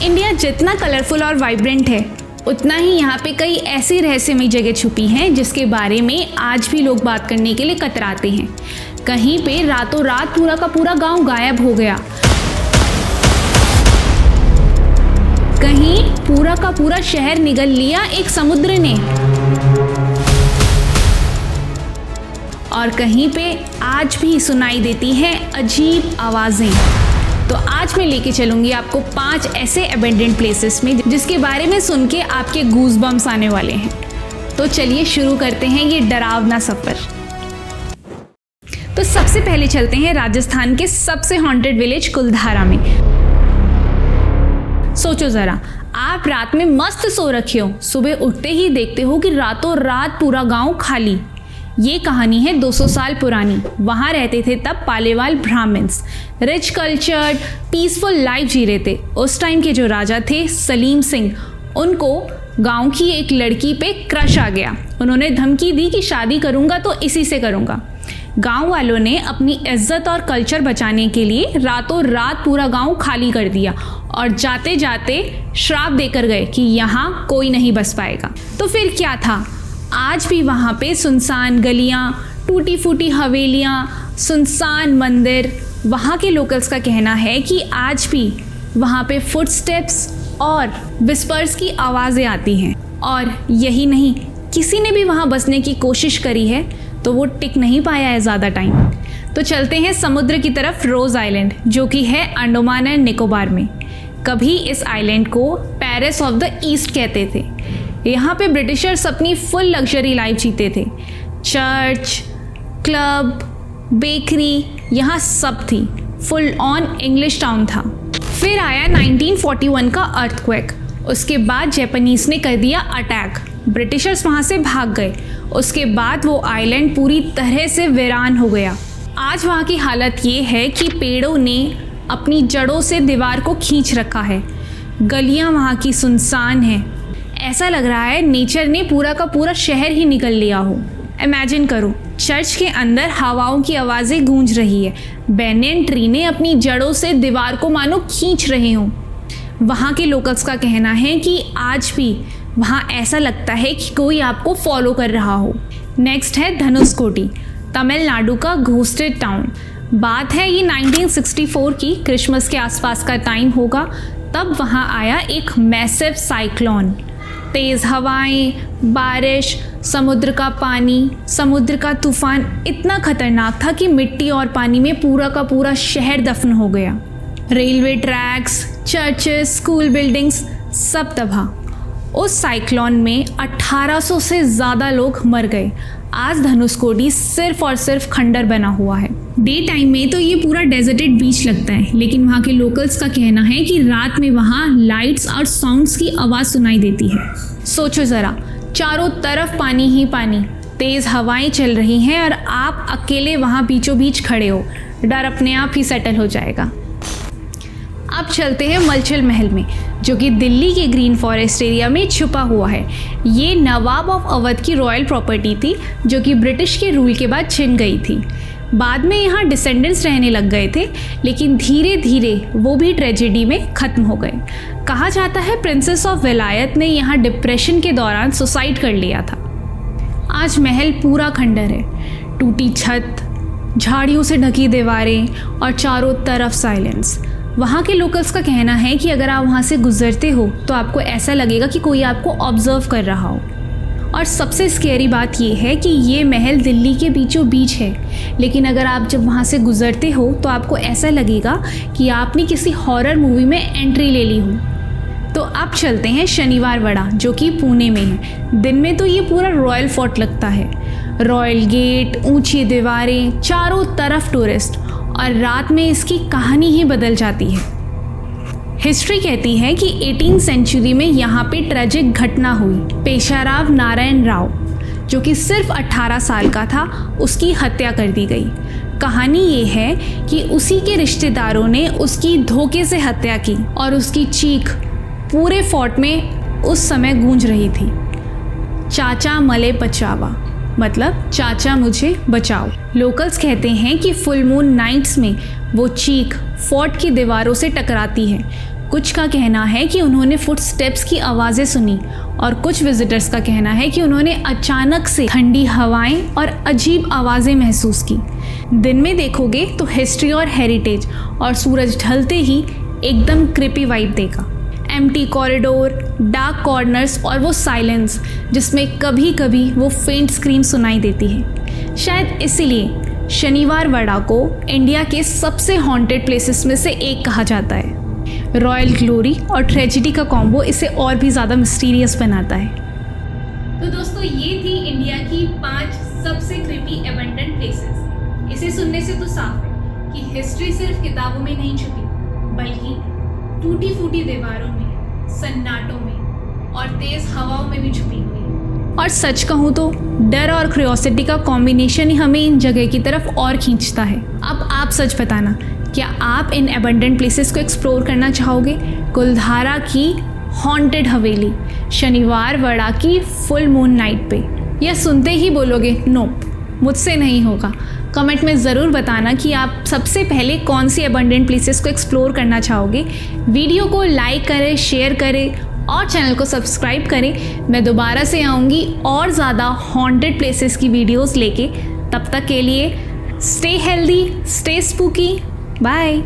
India जितना colourful और vibrant है, उतना ही यहाँ पे कई ऐसी रहस्यमयी जगह छुपी हैं जिसके बारे में आज भी लोग बात करने के लिए कतराते हैं। कहीं पे रातों रात पूरा का पूरा गांव गायब हो गया, कहीं पूरा का पूरा शहर निगल लिया एक समुद्र ने, और कहीं पे आज भी सुनाई देती हैं अजीब आवाज़ें। तो आज मैं लेके चलूँगी आपको 5 ऐसे अबेंडेंट प्लेसेस में जिसके बारे में सुन के आपके गूज़बम्स आने वाले हैं। तो चलिए शुरू करते हैं ये डरावना सफ़र। तो सबसे पहले चलते हैं राजस्थान के सबसे हॉन्टेड विलेज कुलधारा में। सोचो ज़रा, आप रात में मस्त सो रखे हो, सुबह उठते ही देखते हो कि रातों रात पूरा गांव खाली। ये कहानी है 200 साल पुरानी। वहाँ रहते थे तब Paliwal Brahmins, rich cultured peaceful life जी रहे थे। उस टाइम के जो राजा थे सलीम सिंह, उनको गांव की एक लड़की पे क्रश आ गया। उन्होंने धमकी दी कि शादी करूँगा तो इसी से करूँगा। गांव वालों ने अपनी इज्जत और कल्चर बचाने के लिए रातों रात पूरा गांव खाली कर दिया और जाते जाते श्राप देकर गए कि यहाँ कोई नहीं बस पाएगा। तो फिर क्या था, आज भी वहाँ पे सुनसान गलियाँ, टूटी फूटी हवेलियाँ, सुनसान मंदिर। वहाँ के लोकल्स का कहना है कि आज भी वहाँ पे फुटस्टेप्स और विस्पर्स की आवाज़ें आती हैं। और यही नहीं, किसी ने भी वहाँ बसने की कोशिश करी है तो वो टिक नहीं पाया है ज़्यादा टाइम। तो चलते हैं समुद्र की तरफ, रोज़ आइलैंड, जो कि है अंडमान एंड निकोबार में। कभी इस आइलैंड को पेरिस ऑफ द ईस्ट कहते थे। यहाँ पे ब्रिटिशर्स अपनी फुल लग्जरी लाइफ जीते थे। चर्च, क्लब, बेकरी, यहाँ सब थी। फुल ऑन इंग्लिश टाउन था। फिर आया 1941 का अर्थक्वेक। उसके बाद जापानीज़ ने कर दिया अटैक, ब्रिटिशर्स वहाँ से भाग गए। उसके बाद वो आइलैंड पूरी तरह से वीरान हो गया। आज वहाँ की हालत ये है कि पेड़ों ने अपनी जड़ों से दीवार को खींच रखा है। गलियाँ वहाँ की सुनसान हैं। ऐसा लग रहा है नेचर ने पूरा का पूरा शहर ही निकल लिया हो। इमेजिन करो, चर्च के अंदर हवाओं की आवाज़ें गूंज रही है। बैनियन ट्री ने अपनी जड़ों से दीवार को मानो खींच रहे हों। वहाँ के लोकल्स का कहना है कि आज भी वहाँ ऐसा लगता है कि कोई आपको फॉलो कर रहा हो। नेक्स्ट है धनुषकोडी, तमिलनाडु का घोस्टेड टाउन। बात है ये 1964 की, क्रिसमस के आसपास का टाइम होगा। तब वहाँ आया एक मैसिव साइक्लोन। तेज़ हवाएं, बारिश, समुद्र का पानी, समुद्र का तूफान इतना खतरनाक था कि मिट्टी और पानी में पूरा का पूरा शहर दफन हो गया। Railway tracks, churches, school buildings सब तबाह। उस साइक्लोन में 1800 से ज़्यादा लोग मर गए। आज धनुषकोडी सिर्फ और सिर्फ खंडर बना हुआ है। डे टाइम में तो ये पूरा डेजर्टेड बीच लगता है, लेकिन वहाँ के लोकल्स का कहना है कि रात में वहाँ लाइट्स और साउंड्स की आवाज़ सुनाई देती है। सोचो ज़रा, चारों तरफ पानी ही पानी, तेज़ हवाएं चल रही हैं और आप अकेले वहाँ बीचों बीच खड़े हो। डर अपने आप ही सेटल हो जाएगा। अब चलते हैं मलचल महल में, जो कि दिल्ली के ग्रीन फॉरेस्ट एरिया में छुपा हुआ है। ये नवाब ऑफ अवध की रॉयल प्रॉपर्टी थी, जो कि ब्रिटिश के रूल के बाद छिन गई थी। बाद में यहाँ डिसेंडेंट्स रहने लग गए थे, लेकिन धीरे धीरे वो भी ट्रेजेडी में ख़त्म हो गए। कहा जाता है प्रिंसेस ऑफ विलायत ने यहाँ डिप्रेशन के दौरान सुसाइड कर लिया था। आज महल पूरा खंडर है, टूटी छत, झाड़ियों से ढकी दीवारें और चारों तरफ साइलेंस। वहाँ के लोकल्स का कहना है कि अगर आप वहाँ से गुजरते हो तो आपको ऐसा लगेगा कि कोई आपको ऑब्जर्व कर रहा हो। और सबसे स्केरी बात यह है कि ये महल दिल्ली के बीचों बीच है, लेकिन अगर आप जब वहाँ से गुजरते हो तो आपको ऐसा लगेगा कि आपने किसी हॉरर मूवी में एंट्री ले ली हो। तो अब चलते हैं शनिवार वड़ा, जो कि पुणे में है। दिन में तो ये पूरा रॉयल फोर्ट लगता है। रॉयल गेट, ऊंची दीवारें, चारों तरफ टूरिस्ट, और रात में इसकी कहानी ही बदल जाती है। हिस्ट्री कहती है कि 18वीं सेंचुरी में यहाँ पे ट्रेजिक घटना हुई। पेशाराव नारायण राव, जो कि सिर्फ 18 साल का था, उसकी हत्या कर दी गई। कहानी ये है कि उसी के रिश्तेदारों ने उसकी धोखे से हत्या की और उसकी चीख पूरे फोर्ट में उस समय गूंज रही थी, चाचा मले बचावा, मतलब चाचा मुझे बचाओ। लोकल्स कहते हैं कि फुल मून नाइट्स में वो चीख फोर्ट की दीवारों से टकराती है। कुछ का कहना है कि उन्होंने फुटस्टेप्स की आवाज़ें सुनी और कुछ विजिटर्स का कहना है कि उन्होंने अचानक से ठंडी हवाएं और अजीब आवाज़ें महसूस की। दिन में देखोगे तो हिस्ट्री और हेरिटेज, और सूरज ढलते ही एकदम क्रिपी वाइब देगा। एम्प्टी कॉरिडोर, डार्क कॉर्नर्स और वो साइलेंस जिसमें कभी कभी वो फेंट स्क्रीम सुनाई देती है। शायद इसीलिए शनिवार वाड़ा को इंडिया के सबसे हॉन्टेड प्लेसेस में से एक कहा जाता है। रॉयल ग्लोरी और ट्रेजेडी का कॉम्बो इसे और भी ज़्यादा मिस्टीरियस बनाता है। तो दोस्तों, ये थी इंडिया की 5 सबसे क्रिपी एबंडेंट प्लेसेस। इसे सुनने से तो साफ है कि हिस्ट्री सिर्फ किताबों में नहीं छुपी, बल्कि टूटी फूटी दीवारों में, सन्नाटों में और तेज हवाओं में भी छुपी हुई है। और सच कहूँ तो डर और क्यूरियोसिटी का कॉम्बिनेशन ही हमें इन जगह की तरफ और खींचता है। अब आप सच बताना, क्या आप इन एबंडेंट प्लेसेस को एक्सप्लोर करना चाहोगे? कुलधारा की हॉन्टेड हवेली, शनिवार वाड़ा की फुल मून नाइट पे, या सुनते ही बोलोगे नोप, मुझसे नहीं होगा? कमेंट में ज़रूर बताना कि आप सबसे पहले कौन सी एबंडेंट प्लेसेस को एक्सप्लोर करना चाहोगे। वीडियो को लाइक करें, शेयर करें और चैनल को सब्सक्राइब करें। मैं दोबारा से आऊँगी और ज़्यादा हॉन्टेड प्लेसेस की वीडियोस लेके। तब तक के लिए stay healthy, stay spooky, bye.